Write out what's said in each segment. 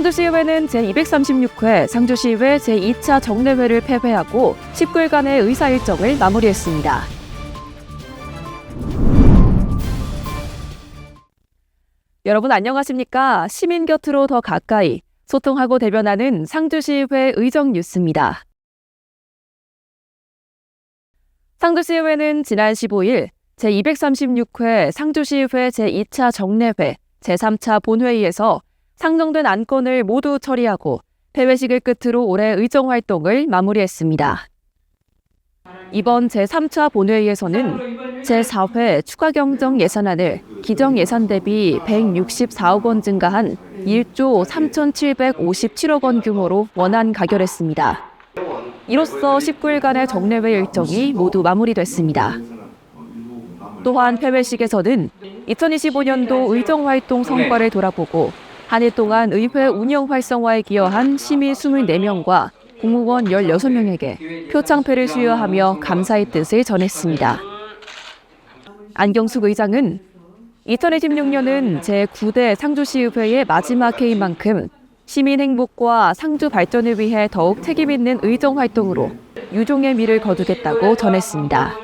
상주시의회는 제236회 상주시의회 제2차 정례회를 폐회하고 19일간의 의사 일정을 마무리했습니다. 여러분 안녕하십니까? 시민 곁으로 더 가까이 소통하고 대변하는 상주시의회 의정 뉴스입니다. 상주시의회는 지난 15일 제236회 상주시의회 제2차 정례회 제3차 본회의에서 상정된 안건을 모두 처리하고 폐회식을 끝으로 올해 의정 활동을 마무리했습니다. 이번 제3차 본회의에서는 제4회 추가 경정 예산안을 기정 예산 대비 164억 원 증가한 1조 3,757억 원 규모로 원안 가결했습니다. 이로써 19일간의 정례회 일정이 모두 마무리됐습니다. 또한 폐회식에서는 2025년도 의정활동 성과를 돌아보고 한 해 동안 의회 운영 활성화에 기여한 시민 24명과 공무원 16명에게 표창패를 수여하며 감사의 뜻을 전했습니다. 안경숙 의장은 2026년은 제9대 상주시의회의 마지막 회인 만큼 시민 행복과 상주 발전을 위해 더욱 책임있는 의정 활동으로 유종의 미를 거두겠다고 전했습니다.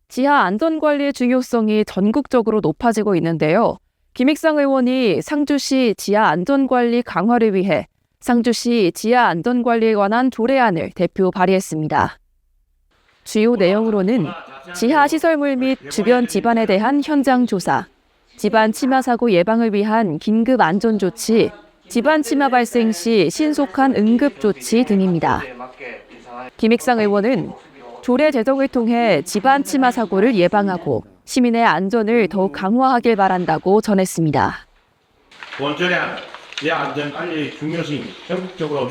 지하 안전관리의 중요성이 전국적으로 높아지고 있는데요. 김익상 의원이 상주시 지하 안전관리 강화를 위해 상주시 지하 안전관리에 관한 조례안을 대표 발의했습니다. 주요 내용으로는 지하 시설물 및 주변 집안에 대한 현장 조사, 집안 침하 사고 예방을 위한 긴급 안전 조치, 집안 침하 발생 시 신속한 응급 조치 등입니다. 김익상 의원은 조례 제정을 통해 집안 침하 사고를 예방하고 시민의 안전을 더욱 강화하길 바란다고 전했습니다. 본조례안은 지하 안전관리의 중요성이 전국적으로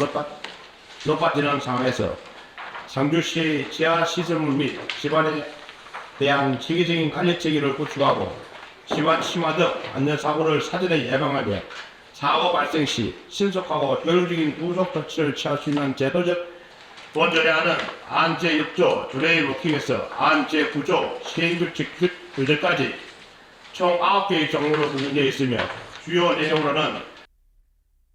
높아지는 상황에서 상주시 지하 시설물 및 집안에 대한 체계적인 관리 체계를 구축하고 집안 침하 등 안전사고를 사전에 예방하며 사고 발생 시 신속하고 효율적인 후속 조치를 취할 수 있는 제도적 본조례안은 안 제6조 조례의 워킹에서 안 제9조 시행규칙 규정까지 총 9개의 종류로 구성되어 있으며 주요 내용으로는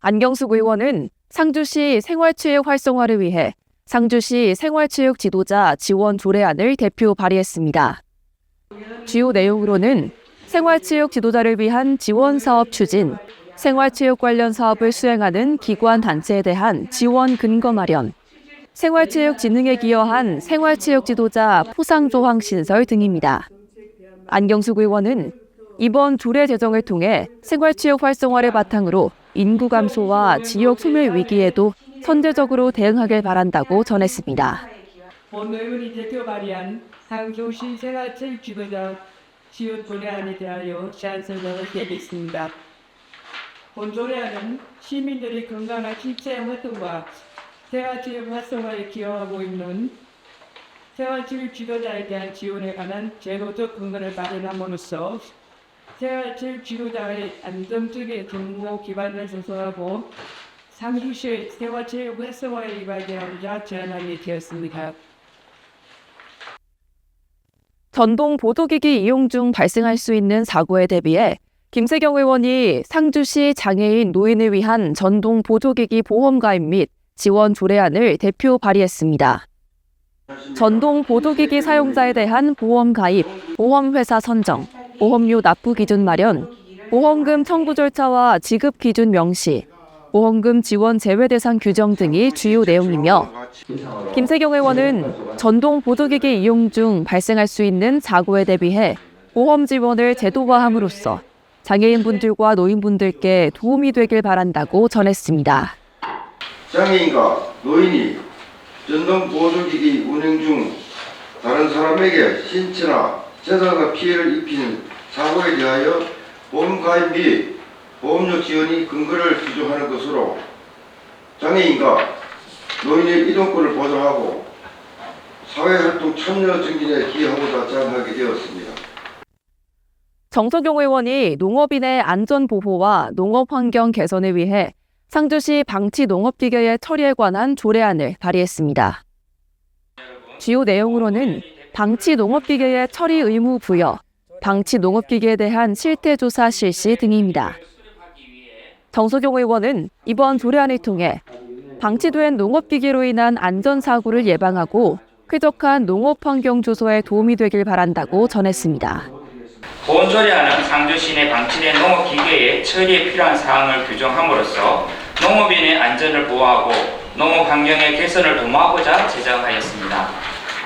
안경숙 의원은 상주시 생활체육 활성화를 위해 상주시 생활체육 지도자 지원 조례안을 대표 발의했습니다. 주요 내용으로는 생활체육 지도자를 위한 지원 사업 추진, 생활체육 관련 사업을 수행하는 기관 단체에 대한 지원 근거 마련, 생활체육 진흥에 기여한 생활체육 지도자 포상 조항 신설 등입니다. 안경숙 의원은 이번 조례 제정을 통해 생활체육 활성화를 바탕으로 인구 감소와 지역 소멸 위기에도 선제적으로 대응하길 바란다고 전했습니다. 본 의원이 대표 발의한 상주시 생활체육 지도자 지원 조례안에 대하여 제안 설명을 드리겠습니다. 본 조례안은 시민들이 건강한 신체 활동과 생활체육 활성화에 기여하고 있는 생활체육 지도자에 대한 지원에 관한 제도적 근거를 마련함으로써 생활체육 지도자의 안정적인 정보 기반을 조성하고 상주시의 생활체육 활성화에 이바지하고자 제안하게 되었습니다. 전동 보도기기 이용 중 발생할 수 있는 사고에 대비해 김세경 의원이 상주시 장애인 노인을 위한 전동 보조기기 보험 가입 및 지원 조례안을 대표 발의했습니다. 전동 보도기기 사용자에 대한 보험 가입, 보험회사 선정, 보험료 납부 기준 마련, 보험금 청구 절차와 지급 기준 명시, 보험금 지원 제외 대상 규정 등이 주요 내용이며 김세경 의원은 전동 보도기기 이용 중 발생할 수 있는 사고에 대비해 보험 지원을 제도화함으로써 장애인분들과 노인분들께 도움이 되길 바란다고 전했습니다. 장애인과 노인이 전동 보조기기 운행 중 다른 사람에게 신체나 재산과 피해를 입히는 사고에 대하여 보험 가입 및 보험료 지원이 근거를 규정하는 것으로 장애인과 노인의 이동권을 보장하고 사회활동 참여 증진에 기여하고자 제안하게 되었습니다. 정석용 의원이 농업인의 안전보호와 농업환경 개선을 위해 상주시 방치 농업기계의 처리에 관한 조례안을 발의했습니다. 주요 내용으로는 방치 농업기계의 처리 의무 부여, 방치 농업기계에 대한 실태조사 실시 등입니다. 정석용 의원은 이번 조례안을 통해 방치된 농업기계로 인한 안전사고를 예방하고 쾌적한 농업환경 조성에 도움이 되길 바란다고 전했습니다. 보훈 조례안은 상주 시내 방치된 농업기계의 처리에 필요한 사항을 규정함으로써 농업인의 안전을 보호하고 농업 환경의 개선을 도모하고자 제정하였습니다.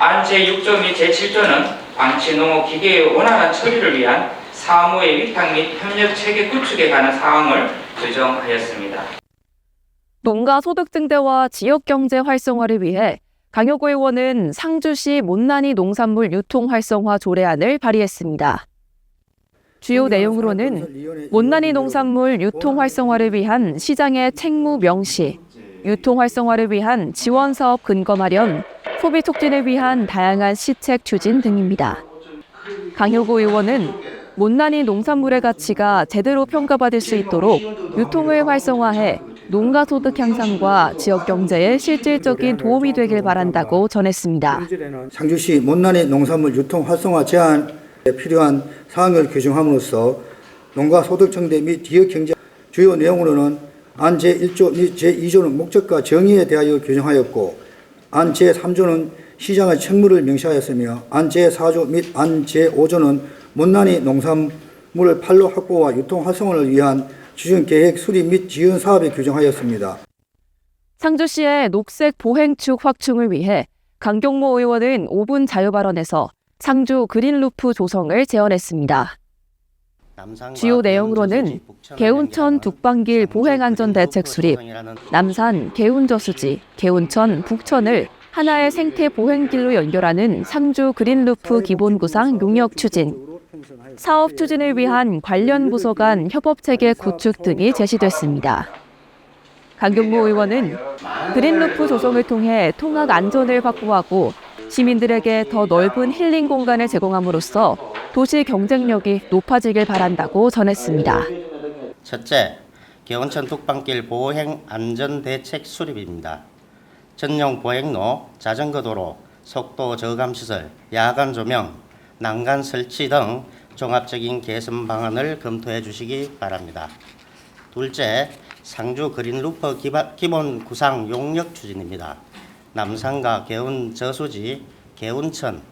안 제6조 및 제7조는 방치 농업기계의 원활한 처리를 위한 사무의 위탁 및 협력 체계 구축에 관한 사항을 규정하였습니다. 농가 소득 증대와 지역 경제 활성화를 위해 강효구 의원은 상주시 못난이 농산물 유통 활성화 조례안을 발의했습니다. 주요 내용으로는 못난이 농산물 유통 활성화를 위한 시장의 책무 명시, 유통 활성화를 위한 지원 사업 근거 마련, 소비 촉진을 위한 다양한 시책 추진 등입니다. 강효구 의원은 못난이 농산물의 가치가 제대로 평가받을 수 있도록 유통을 활성화해 농가 소득 향상과 지역 경제에 실질적인 도움이 되길 바란다고 전했습니다. 상주시 못난이 농산물 유통 활성화 제안에 필요한 사항을 규정함으로써 농가 소득 증대 및 지역 경제 주요 내용으로는 안 제1조 및 제2조는 목적과 정의에 대하여 규정하였고 안 제3조는 시장의 책무를 명시하였으며 안 제4조 및 안 제5조는 못난이 농산물 판로 확보와 유통 활성화를 위한 추진 계획 수립 및 지원 사업에 규정하였습니다. 상주시의 녹색 보행축 확충을 위해 강경모 의원은 5분 자유 발언에서 상주 그린루프 조성을 제언했습니다. 주요 내용으로는 개운천 북방길 보행안전대책 수립, 남산 개운저수지, 개운천 북천을 하나의 생태 보행길로 연결하는 상주 그린루프 기본구상 용역 추진, 사업 추진을 위한 관련 부서 간 협업체계 구축 등이 제시됐습니다. 강경모 의원은 그린루프 조성을 통해 통학 안전을 확보하고 시민들에게 더 넓은 힐링 공간을 제공함으로써 도시 경쟁력이 높아지길 바란다고 전했습니다. 첫째, 개운천 북방길 보행 안전대책 수립입니다. 전용 보행로, 자전거 도로, 속도 저감 시설, 야간 조명, 난간 설치 등 종합적인 개선 방안을 검토해 주시기 바랍니다. 둘째, 상주 그린루프 기본 구상 용역 추진입니다. 남산과 개운 저수지, 개운천,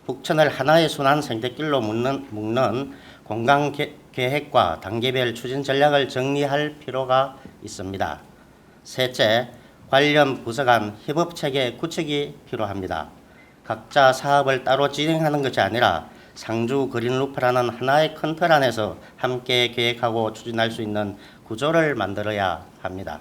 북천을 하나의 순환 생태길로 묶는 공간 계획과 단계별 추진 전략을 정리할 필요가 있습니다. 셋째, 관련 부서 간 협업체계 구축이 필요합니다. 각자 사업을 따로 진행하는 것이 아니라 상주 그린루프라는 하나의 큰 틀 안에서 함께 계획하고 추진할 수 있는 구조를 만들어야 합니다.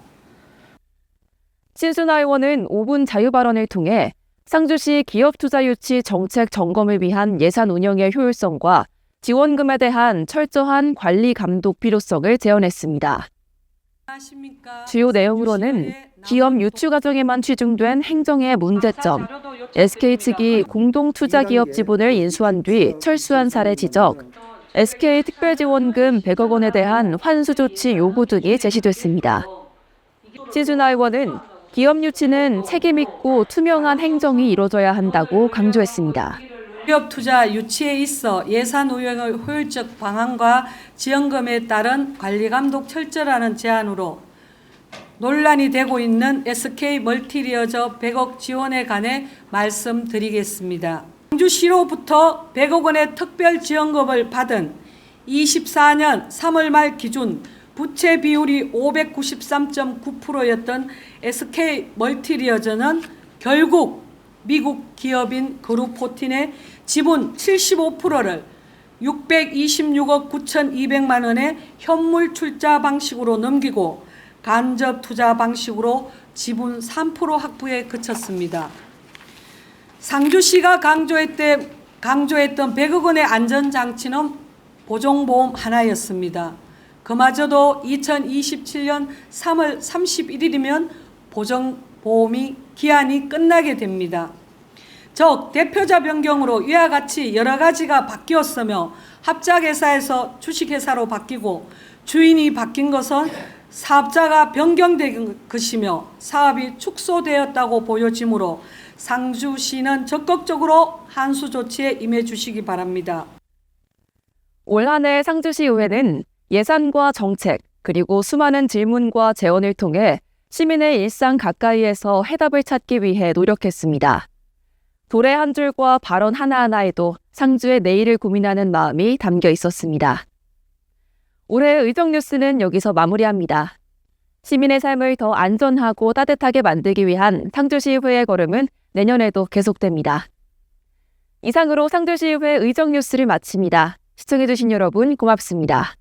신순하 의원은 5분 자유 발언을 통해 상주시 기업투자 유치 정책 점검을 위한 예산 운영의 효율성과 지원금에 대한 철저한 관리 감독 필요성을 제언했습니다. 주요 내용으로는 기업 유치 과정에만 치중된 행정의 문제점, SK 측이 공동투자기업 지분을 인수한 뒤 철수한 사례 지적, SK 특별지원금 100억 원에 대한 환수 조치 요구 등이 제시됐습니다. 신순하 의원은 기업 유치는 책임 있고 투명한 행정이 이루어져야 한다고 강조했습니다. 기업 투자 유치에 있어 예산 운영의 효율적 방안과 지원금에 따른 관리 감독 철저라는 제안으로 논란이 되고 있는 SK 멀티리어저 100억 지원에 관해 말씀드리겠습니다. 상주시로부터 100억 원의 특별 지원금을 받은 24년 3월 말 기준 부채 비율이 593.9%였던 SK 멀티리어저는 결국 미국 기업인 그룹14의 지분 75%를 626억 9,200만 원의 현물 출자 방식으로 넘기고 간접 투자 방식으로 지분 3% 확보에 그쳤습니다. 상주시가 강조했던 100억 원의 안전장치는 보정보험 하나였습니다. 그마저도 2027년 3월 31일이면 보정보험이 기한이 끝나게 됩니다. 즉 대표자 변경으로 이와 같이 여러 가지가 바뀌었으며 합작회사에서 주식회사로 바뀌고 주인이 바뀐 것은 사업자가 변경된 것이며 사업이 축소되었다고 보여지므로 상주시는 적극적으로 한수 조치에 임해 주시기 바랍니다. 올 한 해 상주시의회는 예산과 정책, 그리고 수많은 질문과 재원을 통해 시민의 일상 가까이에서 해답을 찾기 위해 노력했습니다. 도래 한 줄과 발언 하나하나에도 상주의 내일을 고민하는 마음이 담겨 있었습니다. 올해의 의정뉴스는 여기서 마무리합니다. 시민의 삶을 더 안전하고 따뜻하게 만들기 위한 상주시의회의 걸음은 내년에도 계속됩니다. 이상으로 상주시의회 의정뉴스를 마칩니다. 시청해주신 여러분 고맙습니다.